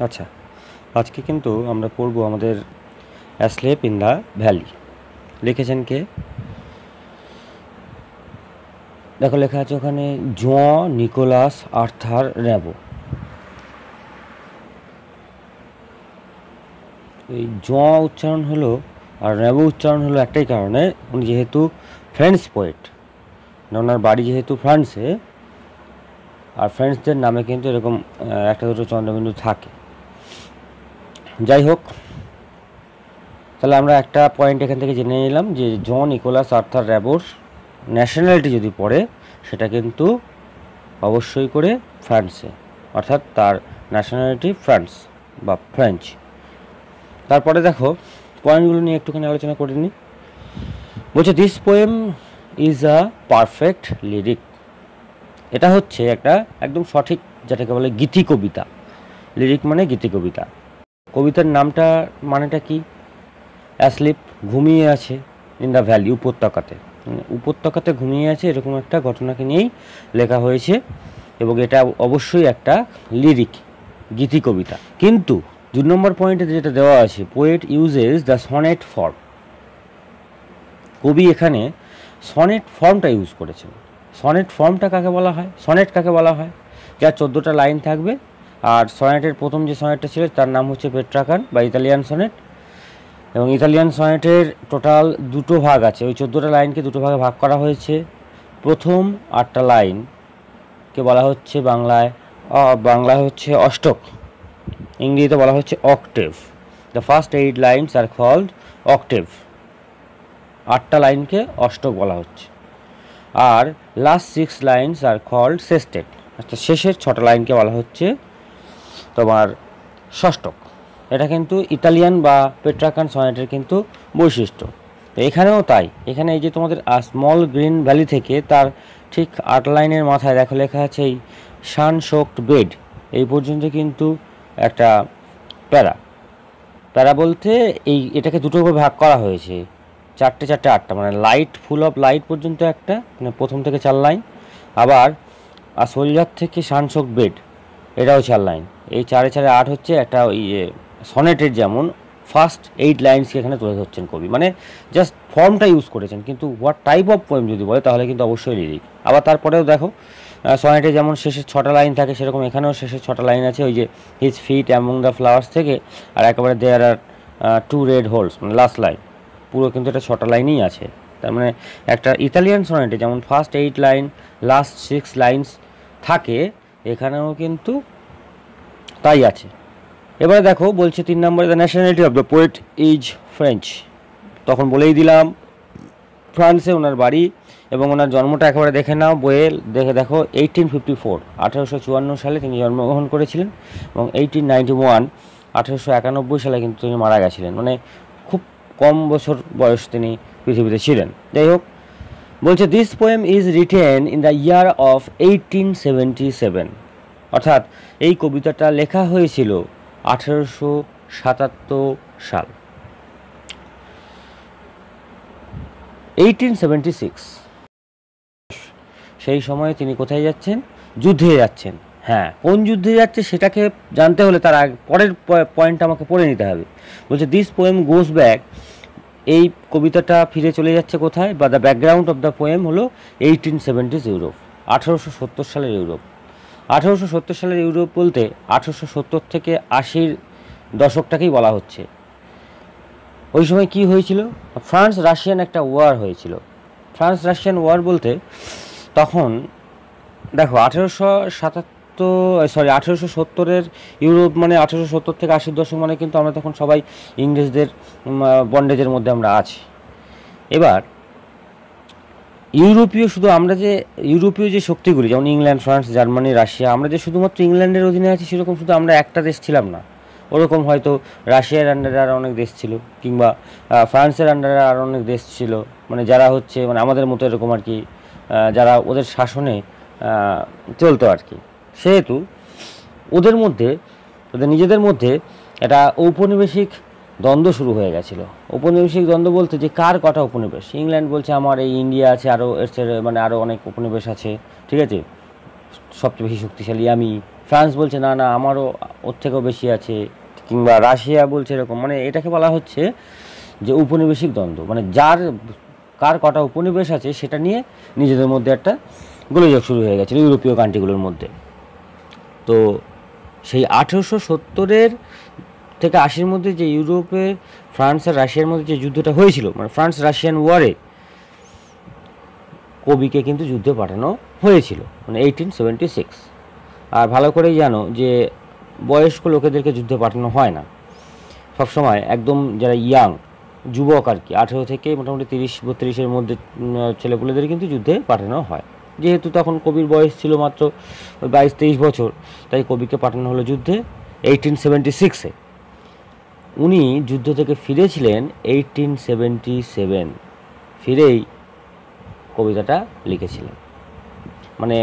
আচ্ছা, আজকে কিন্তু আমরা পড়ব আমাদের অ্যাসলেপ ইন দ্য ভ্যালি। লিখেছেন কে? দেখো লেখা আছে ওখানে জোঁ নিকোলাস আর্থার র্যাবো। এই জোঁ উচ্চারণ হলো আর র্যাবো উচ্চারণ হলো একটাই কারণে, উনি যেহেতু ফ্রেঞ্চ পোয়েট, ওনার বাড়ি যেহেতু ফ্রান্সে, আর ফ্রেঞ্চদের নামে কিন্তু এরকম একটা দুটো চন্দ্রবিন্দু থাকে। যাই হোক, তাহলে আমরা একটা পয়েন্ট এখান থেকে জেনে নিলাম যে জোঁ নিকোলাস আর্থার র্যাবোর ন্যাশনালিটি যদি পড়ে সেটা কিন্তু অবশ্যই করে ফ্রান্সে, অর্থাৎ তার ন্যাশনালিটি ফ্রান্স বা ফ্রেঞ্চ। তারপরে দেখো পয়েন্টগুলো নিয়ে একটুখানি আলোচনা করে নিই। বলছে this poem is a perfect lyric. এটা হচ্ছে একটা একদম সঠিক, যেটাকে বলে গীতি কবিতা। লিরিক মানে গীতি কবিতা। কবিতার নামটা মানেটা কি? অ্যাসলিপ, ঘুমিয়ে আছে, ইন দ্য ভ্যালি, উপত্যকাতে। উপত্যকাতে ঘুমিয়ে আছে এরকম একটা ঘটনাকে নিয়েই লেখা হয়েছে, এবং এটা অবশ্যই একটা লিরিক, গীতি কবিতা। কিন্তু 2 নম্বর পয়েন্টে যেটা দেওয়া আছে, poet uses the sonnet form. কবি এখানে সনেট ফর্মটা ইউজ করেছেন। সনেট ফর্মটা কাকে বলা হয়? সনেট কাকে বলা হয়? যার 14টা লাইন থাকবে, আর সনেটের প্রথম যে সনেটটা ছিল তার নাম হচ্ছে পেট্রাকান বা ইতালিয়ান সনেট। এবং ইতালিয়ান সনেটের টোটাল 2টো ভাগ আছে। ওই 14টা লাইনকে 2টো ভাগে ভাগ করা হয়েছে। প্রথম 8টা লাইনকে বলা হচ্ছে বাংলায় হচ্ছে অষ্টক, ইংরেজিতে বলা হচ্ছে octave. The first 8 lines are called octave. 8টা লাইনকে অষ্টক বলা হচ্ছে। আর last 6 lines are called sestet. আচ্ছা, শেষের 6টা লাইনকে বলা হচ্ছে তোমার ষষ্ঠক। এটা কিন্তু ইতালিয়ান বা পেট্রাকান সনেটের কিন্তু বৈশিষ্ট্য। তো এখানেও তাই। এখানে এই যে তোমাদের স্মল গ্রিন ভ্যালি থেকে তার ঠিক 8 লাইনের মাথায় দেখো লেখা আছে এই সান সোকড বেড, এই পর্যন্ত কিন্তু একটা প্যারা বলতে এটাকে 2টো ভাগে ভাগ করা হয়েছে। 4টে 8টা, মানে লাইট, ফুল অফ লাইট পর্যন্ত একটা, মানে প্রথম থেকে 4 লাইন। আবার সোলজার থেকে সানসোক বেড, এটাও 4 লাইন। এই 4 4 8 হচ্ছে একটা ওই সনেটের যেমন ফার্স্ট 8 লাইনসকে এখানে তুলে ধরছেন কবি। মানে জাস্ট ফর্মটা ইউজ করেছেন, কিন্তু হোয়াট টাইপ অফ পোয়েম যদি বলে তাহলে কিন্তু অবশ্যই লিরিক। আবার তারপরেও দেখো সনেটে যেমন শেষের 6টা লাইন থাকে, সেরকম এখানেও শেষের 6টা লাইন আছে ওই যে his fit among the flowers থেকে, আর একেবারে দেয়ার আর 2 রেড হোলস, মানে লাস্ট লাইন। পুরো কিন্তু এটা 6টা লাইনই আছে। তার মানে একটা ইতালিয়ান সনেটে যেমন ফার্স্ট 8 লাইন, লাস্ট 6 লাইনস থাকে, এখানেও কিন্তু তাই আছে। এবারে দেখো বলছে 3 নম্বরে the nationality of the poet is French. তখন বলেই দিলাম ফ্রান্সে ওনার বাড়ি, এবং ওনার জন্মটা একেবারে দেখে নাও, বইয়ে দেখো 1854, 1854 সালে তিনি জন্মগ্রহণ করেছিলেন, এবং 1891, 1891 সালে কিন্তু তিনি মারা গেছিলেন। মানে খুব কম বছর বয়স তিনি পৃথিবীতে ছিলেন। যাই হোক, বলছে this poem is written in the year of 1877, অর্থাৎ এই কবিতাটা লেখা হয়েছিল 1877 সাল। 1876, সেই সময়ে তিনি কোথায় যাচ্ছেন? যুদ্ধে যাচ্ছেন। হ্যাঁ, কোন যুদ্ধে যাচ্ছে সেটাকে জানতে হলে তার পরের পয়েন্টটা আমাকে পড়ে নিতে হবে। বলছে দিস পোয়েম গোজ ব্যাক, এই কবিতাটা ফিরে চলে যাচ্ছে কোথায়, বা the background of the poem হলো 1870s ইউরোপ, 1870 সালের ইউরোপ। 1870 সালের ইউরোপ বলতে 1870 থেকে 80-র দশকটাকেই বলা হচ্ছে। ওই সময় কি হয়েছিল? ফ্রান্স রাশিয়ান একটা ওয়ার হয়েছিল। ফ্রান্স রাশিয়ান ওয়ার বলতে তখন দেখো 1870-এর ইউরোপ, মানে 1870 থেকে 80-র দশক, মানে কিন্তু আমরা তখন সবাই ইংরেজদের বন্ডেজের মধ্যে আমরা আছি। এবার ইউরোপীয় যে শক্তিগুলি, যেমন ইংল্যান্ড, ফ্রান্স, জার্মানি, রাশিয়া, আমরা যে শুধুমাত্র ইংল্যান্ডের অধীনে আছি সেরকম শুধু আমরা একটা দেশ ছিলাম না। ওরকম হয়তো রাশিয়ার আন্ডারে আরও অনেক দেশ ছিল, কিংবা ফ্রান্সের আন্ডারে আরও অনেক দেশ ছিল, মানে যারা হচ্ছে মানে আমাদের মতো এরকম আর কি, যারা ওদের শাসনে চলতো আর কি। সেহেতু ওদের নিজেদের মধ্যে একটা ঔপনিবেশিক দ্বন্দ্ব শুরু হয়ে গেছিলো। ঔপনিবেশিক দ্বন্দ্ব বলতে যে কার কটা উপনিবেশ, ইংল্যান্ড বলছে আমার এই ইন্ডিয়া আছে, আরও মানে আরও অনেক উপনিবেশ আছে, ঠিক আছে, সবচেয়ে বেশি শক্তিশালী আমি, ফ্রান্স বলছে না না আমারও ওর থেকেও বেশি আছে, কিংবা রাশিয়া বলছে এরকম। মানে এটাকে বলা হচ্ছে যে উপনিবেশিক দ্বন্দ্ব, মানে কার কটা উপনিবেশ আছে সেটা নিয়ে নিজেদের মধ্যে একটা গোলযোগ শুরু হয়ে গেছিলো ইউরোপীয় কান্ট্রিগুলোর মধ্যে। তো সেই 1870 থেকে 80 মধ্যে যে ইউরোপে ফ্রান্স আর রাশিয়ার মধ্যে যে যুদ্ধটা হয়েছিল, মানে ফ্রান্স রাশিয়ান ওয়ারে, কবিকে কিন্তু যুদ্ধে পাঠানো হয়েছিল, মানে 1876। আর ভালো করেই জানো যে বয়স্ক লোকেদেরকে যুদ্ধে পাঠানো হয় না, সবসময় একদম যারা ইয়াং যুবক আর কি, 18 থেকে মোটামুটি 30-32-এর মধ্যে ছেলেপুলেদের কিন্তু যুদ্ধে পাঠানো হয়। যেহেতু তখন কবির বয়স ছিল মাত্র 22-23 বছর, তাই কবিকে পাঠানো হলো যুদ্ধে 1876-এ। উনি যুদ্ধ থেকে ফিরেছিলেন 1877, ফিরেই কবিতাটা লিখেছিলেন। মানে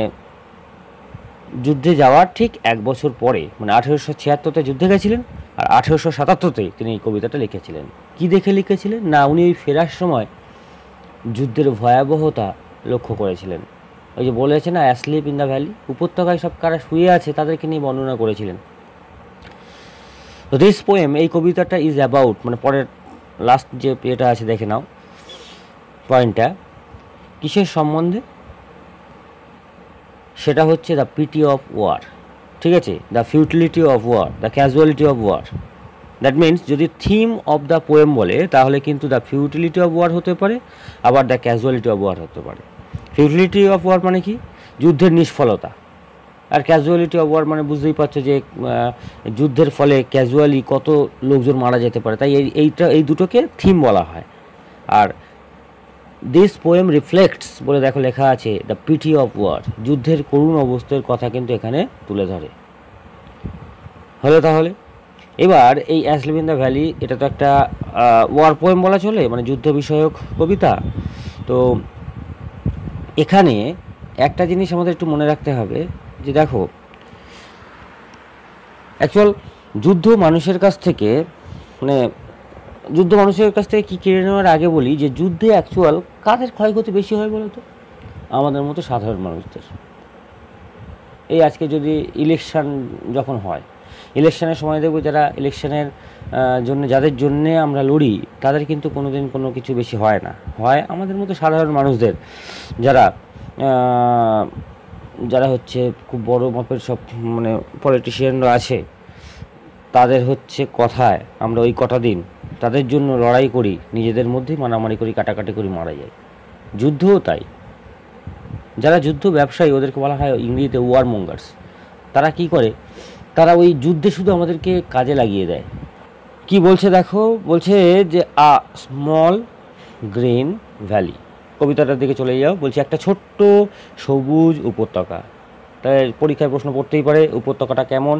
যুদ্ধে যাওয়ার ঠিক 1 বছর পরে, মানে 1876-তে যুদ্ধে গেছিলেন, আর 1877-তে তিনি এই কবিতাটা লিখেছিলেন। কি দেখে লিখেছিলেন না, উনি ওই ফেরার সময় যুদ্ধের ভয়াবহতা লক্ষ্য করেছিলেন। ওই যে বলেছে না অ্যাসলিপ ইন দ্য ভ্যালি, উপত্যকায় সব কারা শুয়ে আছে তাদেরকে নিয়ে বর্ণনা করেছিলেন। তো দিস পোয়েম, এই কবিতাটা ইজ অ্যাবাউট, মানে পরের লাস্ট যে এটা আছে দেখে নাও পয়েন্টটা, কিসের সম্বন্ধে, সেটা হচ্ছে দ্য পিটি অফ ওয়ার। ঠিক আছে, the futility of war, the casualty of war. That means যদি থিম অফ দ্য পোয়েম বলে তাহলে কিন্তু দ্য ফিউটিলিটি অফ ওয়ার হতে পারে, আবার দ্য ক্যাজুয়ালিটি অফ ওয়ার হতে পারে। ফিউটিলিটি অফ ওয়ার মানে কি, যুদ্ধের নিষ্ফলতা, আর ক্যাজুয়ালিটি অফ ওয়ার মানে বুঝতেই পারছো যে যুদ্ধের ফলে ক্যাজুয়ালি কত লোকজন মারা যেতে পারে, তাই এই দুটোকে থিম বলা হয়। আর দিস পোয়েম রিফ্লেক্টস বলে দেখো লেখা আছে দ্য পিটি অফ ওয়ার, যুদ্ধের করুণ অবস্থার কথা কিন্তু এখানে তুলে ধরে। হলো তাহলে এবার এই অ্যাসলিপ ইন দ্য ভ্যালি, এটা তো একটা ওয়ার পোয়েম বলা চলে, মানে যুদ্ধ বিষয়ক কবিতা। তো এখানে একটা জিনিস আমাদের একটু মনে রাখতে হবে যে দেখো অ্যাকচুয়াল যুদ্ধ মানুষের কাছ থেকে, মানে যুদ্ধ মানুষের কাছ থেকে কী কেড়ে নেওয়ার আগে বলি যে যুদ্ধে অ্যাকচুয়াল কাদের ক্ষয়ক্ষতি বেশি হয় বলো তো, আমাদের মতো সাধারণ মানুষদের। এই আজকে যদি ইলেকশান যখন হয়, ইলেকশানের সময় দেখব যারা ইলেকশানের জন্য, যাদের জন্যে আমরা লড়ি, তাদের কিন্তু কোনো দিন কোনো কিছু বেশি হয় না, হয় আমাদের মতো সাধারণ মানুষদের, যারা হচ্ছে খুব বড় মাপের সব মানে পলিটিশিয়ানরা আছে, তাদের হচ্ছে কথায় আমরা ওই কটা দিন তাদের জন্য লড়াই করি, নিজেদের মধ্যেই মারামারি করি, কাটাকাটি করি, মারা যায়। যুদ্ধও তাই, যারা যুদ্ধ ব্যবসায়ী ওদেরকে বলা হয় ইংরেজিতে ওয়ার মঙ্গার্স। তারা কি করে, তারা ওই যুদ্ধে শুধু আমাদেরকে কাজে লাগিয়ে দেয়। কি বলছে দেখো, বলছে যে আ স্মল গ্রিন ভ্যালি, কবিতাটার দিকে চলে যাও, বলছে একটা ছোট্ট সবুজ উপত্যকা। তাই পরীক্ষায় প্রশ্ন পড়তেই পারে উপত্যকাটা কেমন,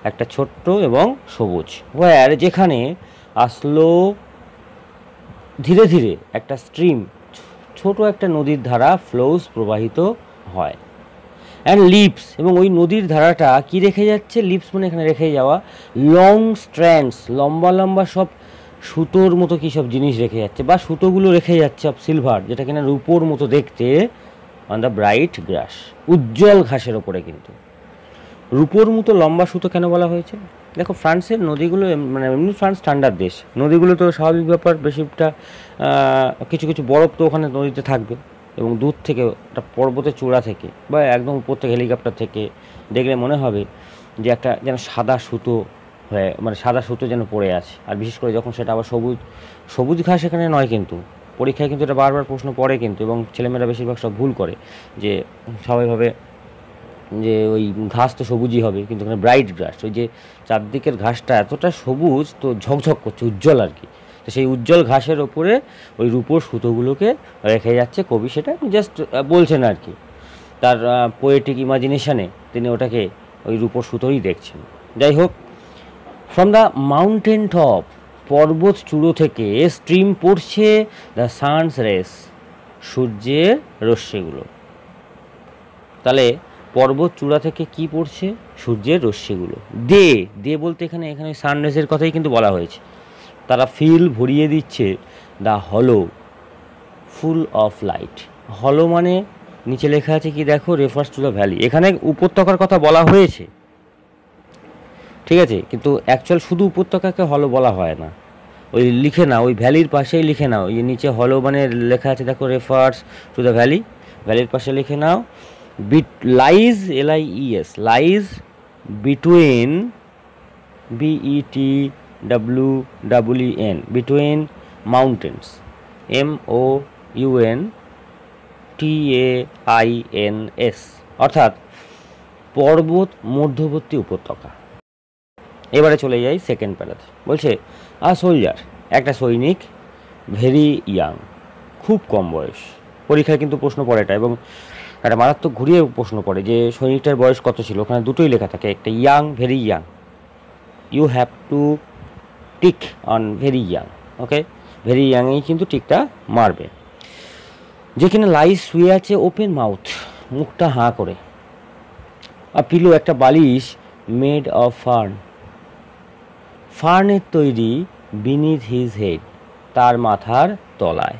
একটা ছোট্ট এবং সবুজ, ওয়ার যেখানে আসলো ধীরে ধীরে একটা স্ট্রিম, ছোট একটা নদীর ধারা ফ্লোস প্রবাহিত হয়, অ্যান্ড লিপস, এবং ওই নদীর ধারাটা কি রেখে যাচ্ছে, লিপস মানে এখানে রেখে যাওয়া, লং স্ট্র্যান্ডস, লম্বা লম্বা সব সুতোর মতো কী সব জিনিস রেখে যাচ্ছে, বা সুতোগুলো রেখে যাচ্ছে অফ সিলভার, যেটা কিনা রূপোর মতো দেখতে, অন দ্য ব্রাইট গ্রাস, উজ্জ্বল ঘাসের ওপরে। কিন্তু রূপোর মতো লম্বা সুতো কেন বলা হয়েছে, দেখো ফ্রান্সের নদীগুলো, মানে এমনি ফ্রান্স ঠান্ডার দেশ, নদীগুলো তো স্বাভাবিক ব্যাপার, বেশিটা কিছু কিছু বরফ তো ওখানে নদীতে থাকবে, এবং দূর থেকে একটা পর্বতের চূড়া থেকে বা একদম উপর থেকে হেলিকপ্টার থেকে দেখলে মনে হবে যে একটা যেন সাদা সুতো হয়ে, মানে সাদা সুতো যেন পড়ে আছে। আর বিশেষ করে যখন সেটা আবার সবুজ ঘাস এখানে নয়, কিন্তু পরীক্ষায় কিন্তু এটা বারবার প্রশ্ন পড়ে কিন্তু, এবং ছেলেমেয়েরা বেশিরভাগ সব ভুল করে যে সবাই ভাবে যে ওই ঘাস তো সবুজই হবে, কিন্তু ওখানে ব্রাইট গ্রাস, ওই যে চারদিকের ঘাসটা এতটা সবুজ তো ঝকঝক করছে, উজ্জ্বল আর কি। তো সেই উজ্জ্বল ঘাসের ওপরে ওই রূপোর সুতোগুলোকে রেখে যাচ্ছে কবি, সেটা জাস্ট বলছেন আর কি, তার পোয়েটিক ইমাজিনেশানে তিনি ওটাকে ওই রূপোর সুতোই দেখছেন। যাই হোক, ফ্রম দ্য মাউন্টেন টপ, পর্বত চূড়ো থেকে স্ট্রিম পড়ছে দ্য সানস রেস, সূর্যের রশ্মিগুলো। তাহলে পর্বত চূড়া থেকে কি পড়ছে, সূর্যের রশ্মিগুলো। দে বলতে এখানে সানরাইজের কথাই কিন্তু বলা হয়েছে। তারা ফিল ভরিয়ে দিচ্ছে দ্য হলো ফুল অফ লাইট। হলো মানে নিচে লেখা আছে কি দেখো, রেফার্স টু দ্য ভ্যালি। এখানে উপত্যকার কথা বলা হয়েছে, ঠিক আছে, কিন্তু অ্যাকচুয়াল শুধু উপত্যকাকে হলো বলা হয় না, ওই লিখে নাও, ওই ভ্যালির পাশেই লিখে নাও, ওই যে নিচে হলো মানে লেখা আছে দেখো, রেফার্স টু দ্য ভ্যালি, ভ্যালির পাশে লিখে নাও lies, LIES, lies between, BETWEEN, between mountains, MOUNTAINS, অর্থাৎ পর্বত মধ্যবর্তী উপত্যকা। এবারে চলে যাই সেকেন্ড প্যারাতে। বলছে আ সোলজার, একটা সৈনিক, ভেরি ইয়াং, খুব কম বয়স। পরীক্ষায় কিন্তু প্রশ্ন পড়ে এটা, এবং একটা মারাত্মক ঘুরিয়ে প্রশ্ন পড়ে যে সৈনিকটার বয়স কত ছিল। ওখানে দুটোই লেখা থাকে, একটা young, very young. You have to tick on very young, okay, very ইয়াংয়েই কিন্তু টিকটা মারবে। যে কিনা লাইস শুয়ে আছে ওপেন মাউথ, মুখটা হাঁ করে, আর পিলো, একটা বালিশ, মেড অফ ফার্ন, ফার্নের তৈরি, বিনিথ হিজ হেড, তার মাথার তলায়।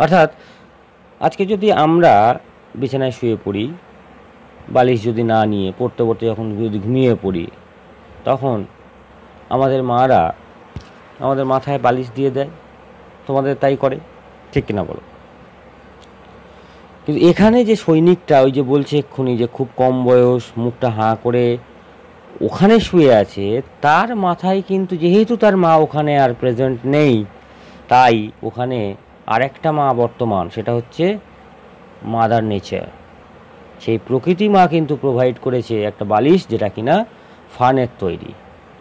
অর্থাৎ আজকে যদি আমরা বিছানায় শুয়ে পড়ি, বালিশ যদি না নিয়ে পড়তে পড়তে যখন যদি ঘুমিয়ে পড়ি, তখন আমাদের মারা আমাদের মাথায় বালিশ দিয়ে দেয়, তোমাদের তাই করে, ঠিক কিনা বলো? কিন্তু এখানে যে সৈনিকটা, ওই যে বলছে এক্ষুনি যে খুব কম বয়স, মুখটা হাঁ করে ওখানে শুয়ে আছে, তার মাথায় কিন্তু, যেহেতু তার মা ওখানে আর প্রেজেন্ট নেই, তাই ওখানে আরেকটা মা বর্তমান, সেটা হচ্ছে মাদার নেচার। সেই প্রকৃতি মা কিন্তু প্রোভাইড করেছে একটা বালিশ, যেটা কিনা ফার্নের তৈরি,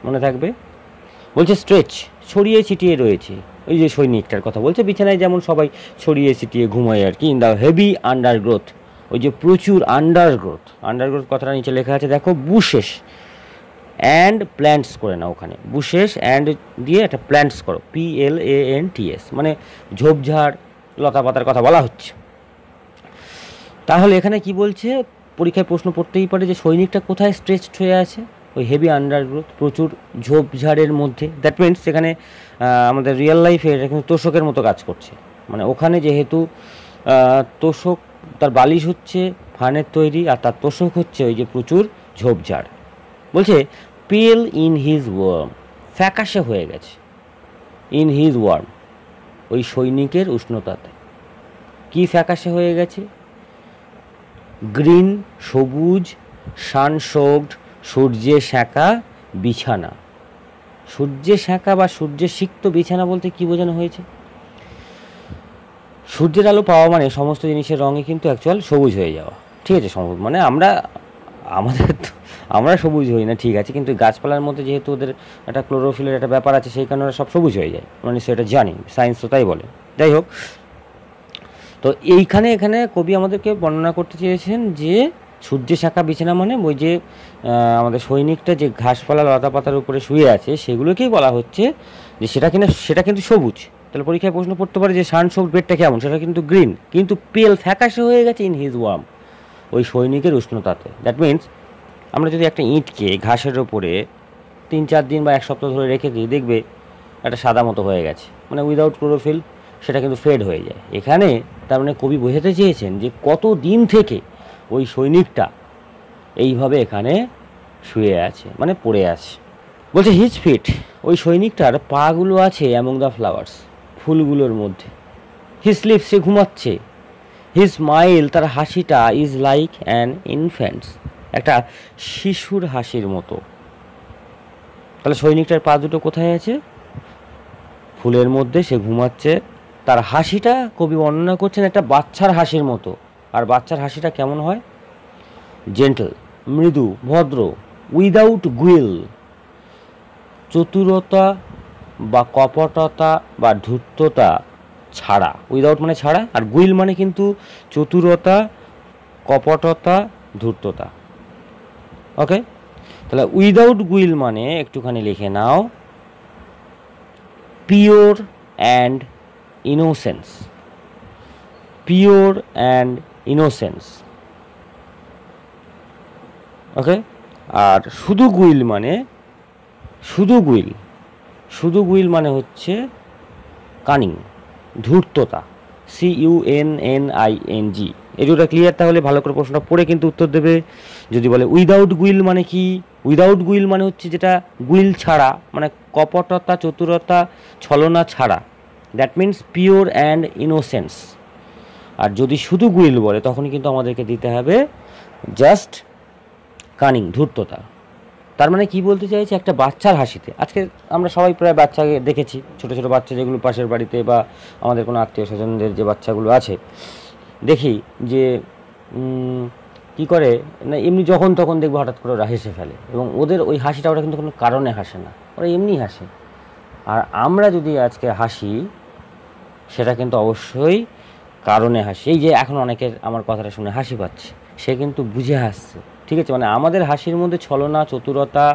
মনে থাকবে। বলছে স্ট্রেচ, ছড়িয়ে ছিটিয়ে রয়েছে, ওই যে সৈনিকটার কথা বলছে, বিছানায় যেমন সবাই ছড়িয়ে ছিটিয়ে ঘুমায় আর কি, ইন দ্য হেভি আন্ডারগ্রোথ, ওই যে প্রচুর আন্ডারগ্রোথ, আন্ডারগ্রোথ কথাটা নিচে লেখা আছে দেখো, বুশেস অ্যান্ড প্ল্যান্টস করে না, ওখানে বুশেস অ্যান্ড দিয়ে একটা প্ল্যান্টস করো, PLANTS, মানে ঝোপঝাড় লতা পাতার কথা বলা হচ্ছে। তাহলে এখানে কি বলছে, পরীক্ষায় প্রশ্ন পড়তেই পারে যে সৈনিকটা কোথায় স্ট্রেচড হয়ে আছে, ওই হেভি আন্ডারগ্রোথ, প্রচুর ঝোপঝাড়ের মধ্যে। দ্যাট মিনস এখানে আমাদের রিয়েল লাইফে এটা কিন্তু তোষকের মতো কাজ করছে, মানে ওখানে যেহেতু তোষক, তার বালিশ হচ্ছে ফার্নের তৈরি, আর তার তোষক হচ্ছে ওই যে প্রচুর ঝোপঝাড়। বলছে পেল ইন হিজ ওয়ার্ম, ফ্যাকাশে হয়ে গেছে, ইন হিজ ওয়ার্ম, ওই সৈনিকের উষ্ণতাতে। কি ফ্যাকাশে হয়ে গেছে? গ্রিন, সবুজ, সানসোকড, সূর্যে সেঁকা বিছানা। সূর্যে সেঁকা বা সূর্যে সিক্ত বিছানা বলতে কি বোঝানো হয়েছে? সূর্যের আলো পাওয়া মানে সমস্ত জিনিসের রঙই কিন্তু অ্যাকচুয়াল সবুজ হয়ে যাওয়া, ঠিক আছে, মানে আমরা সবুজ হই না, ঠিক আছে, কিন্তু গাছপালার মধ্যে যেহেতু ওদের একটা ক্লোরোফিলের একটা ব্যাপার আছে, সেই কারণে সব সবুজ হয়ে যায়, মানে সেটা জানি, সায়েন্স তো তাই বলে। যাই হোক, তো এখানে কবি আমাদেরকে বর্ণনা করতে চেয়েছেন যে সূর্যে শাখা বিছানা মানে ওই যে আমাদের সৈনিকটা যে ঘাসপালা লতা পাতার উপরে শুয়ে আছে, সেগুলোকেই বলা হচ্ছে যে সেটা কিন্তু সবুজ। তাহলে পরীক্ষায় প্রশ্ন পড়তে পারে যে সানসোকড বেডটা কেমন, সেটা কিন্তু গ্রিন, কিন্তু পেল ফ্যাকাশে হয়ে গেছে ইন হিজ ওয়ার্ম, ওই সৈনিকের উষ্ণতাতে। দ্যাট মিনস আমরা যদি একটা ইঁটকে ঘাসের ওপরে 3-4 দিন বা 1 সপ্তাহ ধরে রেখে দিই, দেখবে একটা সাদা মতো হয়ে গেছে, মানে উইদাউট ক্লোরোফিল সেটা কিন্তু ফেড হয়ে যায়। এখানে তার মানে কবি বোঝাতে চেয়েছেন যে কত দিন থেকে ওই সৈনিকটা এইভাবে এখানে শুয়ে আছে, মানে পড়ে আছে। বলছে হিজ ফিট, ওই সৈনিকটার পাগুলো আছে অ্যামং দ্য ফ্লাওয়ার্স, ফুলগুলোর মধ্যে। হিজ স্লিপ, সে ঘুমাচ্ছে। হিজ স্মাইল, তার হাসিটা, ইজ লাইক অ্যান ইনফ্যান্টস, একটা শিশুর হাসির মতো। তাহলে সৈনিকটার পা দুটো কোথায় আছে? ফুলের মধ্যে, সে ঘুমাচ্ছে। তার হাসিটা কবি বর্ণনা করছেন একটা বাচ্চার হাসির মতো। আর বাচ্চার হাসিটা কেমন হয়? জেন্টল, মৃদু, ভদ্র, উইদাউট গুইল, চতুরতা বা কপটতা বা ধূর্ততা ছাড়া। উইদাউট মানে ছাড়া, আর গুইল মানে কিন্তু চতুরতা, কপটতা, ধূর্ততা। ওকে, তাহলে উইদাউট গুইল মানে একটুখানি লিখে নাও, pure and innocence, pure and innocence. Okay, আর শুধু গুইল মানে শুধু গুইল মানে হচ্ছে কানিং, ধূর্ততা, CUNNING, এটুকুটা ক্লিয়ার? তাহলে ভালো করে প্রশ্নটা পড়ে কিন্তু উত্তর দেবে। যদি বলে উইদাউট গুইল মানে কি, উইদাউট গুইল মানে হচ্ছে যেটা গুইল ছাড়া, মানে কপটতা, চতুরতা, ছলনা ছাড়া, that means pure and innocence. আর যদি শুধু গুইল বলে তখনই কিন্তু আমাদেরকে দিতে হবে জাস্ট কানিং, ধূর্ততা। তার মানে কি বলতে চাইছে, একটা বাচ্চার হাসিতে, আজকে আমরা সবাই প্রায় বাচ্চাকে দেখেছি, ছোটো ছোটো বাচ্চা যেগুলো পাশের বাড়িতে বা আমাদের কোনো আত্মীয় স্বজনদের যে বাচ্চাগুলো আছে, দেখি যে কি করে না, এমনি যখন তখন দেখবো হঠাৎ করে ওরা হেসে ফেলে, এবং ওদের ওই হাসিটা ওরা কিন্তু কোনো কারণে হাসে না, ওরা এমনি হাসে। আর আমরা যদি আজকে হাসি, সেটা কিন্তু অবশ্যই কারণে হাসি। এই যে এখন অনেকের আমার কথাটা শুনে হাসি পাচ্ছে, সে কিন্তু বুঝে হাসছে, ঠিক আছে? মানে আমাদের হাসির মধ্যে ছলনা, চতুরতা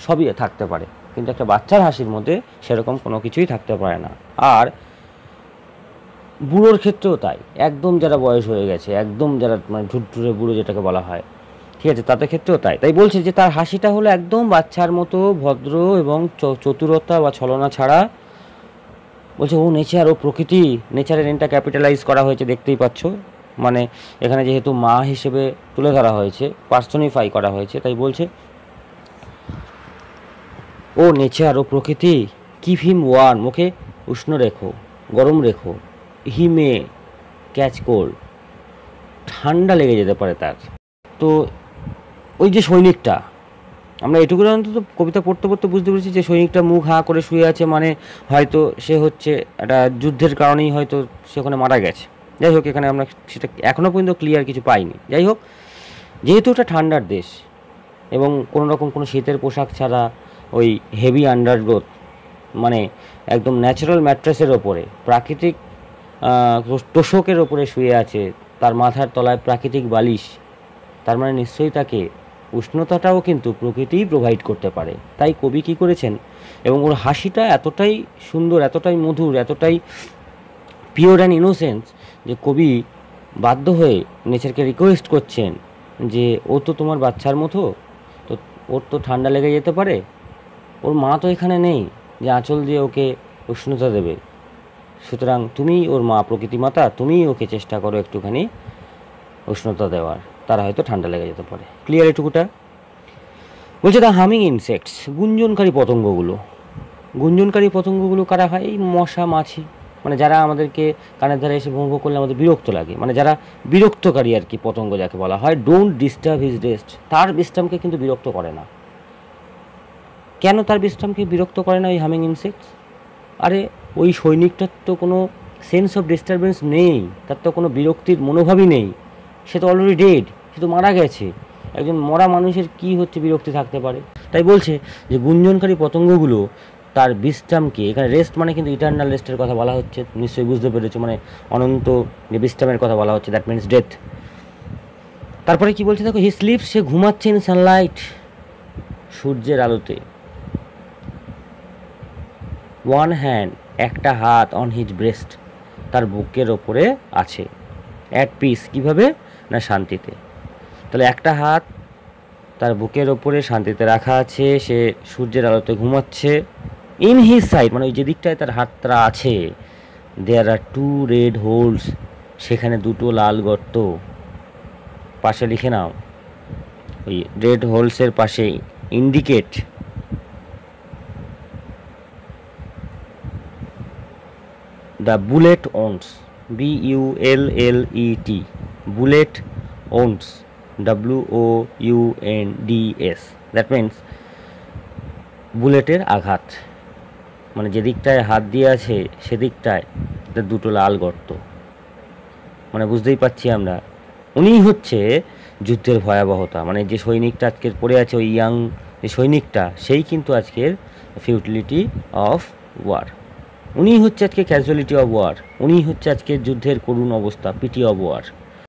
সবই থাকতে পারে, কিন্তু একটা বাচ্চার হাসির মধ্যে সেরকম কোনো কিছুই থাকতে পারে না। আর বুড়োর ক্ষেত্রেও তাই, একদম যারা বয়স হয়ে গেছে, একদম যারা মানে ঢুরঢুরে বুড়ো যেটাকে বলা হয়, ঠিক আছে, তাদের ক্ষেত্রেও তাই। তাই বলছে যে তার হাসিটা হলো একদম বাচ্চার মতো ভদ্র এবং চতুরতা বা ছলনা ছাড়া। বলছে ও নেচার, ও প্রকৃতি, নেচারের এনটা ক্যাপিটালাইজ করা হয়েছে, দেখতেই পাচ্ছ। মানে এখানে যেহেতু মা হিসেবে তুলে ধরা হয়েছে, পার্সনিফাই করা হয়েছে, তাই বলছে ও নেচার, ও প্রকৃতি, কিপ হিম ওয়ার্ম, ওকে উষ্ণ রেখো, গরম রেখো, হি মে ক্যাচ কোল্ড, ঠান্ডা লেগে যেতে পারে তার। তো ওই যে সৈনিকটা, আমরা এটুকু অন্তত কবিতা পড়তে পড়তে বুঝতে পেরেছি যে সৈনিকটা মুখ হাঁ করে শুয়ে আছে, মানে হয়তো সে হচ্ছে একটা যুদ্ধের কারণেই হয়তো সে ওখানে মারা গেছে। যাই হোক, এখানে আমরা সেটা এখনও পর্যন্ত ক্লিয়ার কিছু পাইনি। যাই হোক, যেহেতু ওটা ঠান্ডার দেশ এবং কোনো রকম কোনো শীতের পোশাক ছাড়া ওই হেভি আন্ডারগ্রোথ, মানে একদম ন্যাচারাল ম্যাট্রেসের ওপরে, প্রাকৃতিক তোষকের ওপরে শুয়ে আছে, তার মাথার তলায় প্রাকৃতিক বালিশ, তার মানে নিশ্চয়ই তাকে উষ্ণতাটাও কিন্তু প্রকৃতিই প্রোভাইড করতে পারে। তাই কবি কী করেছেন, এবং ওর হাসিটা এতটাই সুন্দর, এতটাই মধুর, এতটাই পিওর অ্যান্ড ইনোসেন্স যে কবি বাধ্য হয়ে নেচারকে রিকোয়েস্ট করছেন যে ও তো তোমার বাচ্চার মতো, তো ওর তো ঠান্ডা লেগে যেতে পারে, ওর মা তো এখানে নেই যে আঁচল দিয়ে ওকে উষ্ণতা দেবে, সুতরাং তুমি ওর মা, প্রকৃতি মাতা, তুমিই ওকে চেষ্টা করো একটুখানি উষ্ণতা দেওয়ার, তারা হয়তো ঠান্ডা লেগে যেতে পারে। ক্লিয়ার এটুকুটা? বলছে দ্য হামিং ইনসেক্টস, গুঞ্জনকারী পতঙ্গগুলো। গুঞ্জনকারী পতঙ্গগুলো কারা হয়? এই মশা, মাছি, মানে যারা আমাদেরকে কানের ধারে এসে ভোঁ ভোঁ করলে আমাদের বিরক্ত লাগে, মানে যারা বিরক্তকারী আর কি, পতঙ্গ যাকে বলা হয়। ডোন্ট ডিস্টার্ব হিজ রেস্ট, তার বিশ্রামকে কিন্তু বিরক্ত করে না। কেন তার বিশ্রামকে বিরক্ত করে না ওই হামিং ইনসেক্টস? আরে ওই সৈনিকটার তো কোনো সেন্স অফ ডিস্টারবেন্স নেই, তার তো কোনো বিরক্তির মনোভাবই নেই, সে তো অলরেডি ডেড, সে তো মারা গেছে। একজন মরা মানুষের কি হচ্ছে বিরক্তি থাকতে পারে? তাই বলছে যে গুঞ্জনকারী পতঙ্গগুলো তার বিশ্রামকে, এখানে রেস্ট মানে কিন্তু ইটার্নাল রেস্টের কথা বলা হচ্ছে, নিশ্চয়ই বুঝতে পেরেছো, মানে অনন্ত যে বিশ্রামের কথা বলা হচ্ছে, দ্যাট মিনস ডেথ। তারপরে কি বলছে দেখো, হি স্লিপস, সে ঘুমাচ্ছে ইন সানলাইট, সূর্যের আলোতে। ওয়ান হ্যান্ড, একটা হাত, অন হিজ ব্রেস্ট, তার বুকের ওপরে আছে। অ্যাট পিস, কীভাবে না শান্তিতে। তাহলে একটা হাত তার বুকের ওপরে শান্তিতে রাখা আছে, সে সূর্যের আলোতে ঘুমাচ্ছে। ইন হিজ সাইড, মানে ওই যে দিকটায় তার হাতটা আছে, দেয়ার আর টু রেড হোলস, সেখানে দুটো লাল গর্ত। পাশে লিখে নাও, ওই রেড হোলসের পাশে indicate the bullet once, BULLET, bullet once, WOUNDS, that means বুলেটের আঘাত, মানে যে দিকটায় হাত দিয়ে আছে সেদিকটায় দুটো লাল গর্ত। মানে বুঝতেই পারছি আমরা, উনিই হচ্ছে যুদ্ধের ভয়াবহতা, মানে যে সৈনিকটা আজকের পড়ে আছে, ওই ইয়াং যে সৈনিকটা, সেই কিন্তু আজকের ফিউটিলিটি অফ ওয়ার, উনিই হচ্ছে আজকে ক্যাজুয়ালিটি অফ ওয়ার, উনিই হচ্ছে আজকের যুদ্ধের করুণ অবস্থা, পিটি অফ ওয়ার।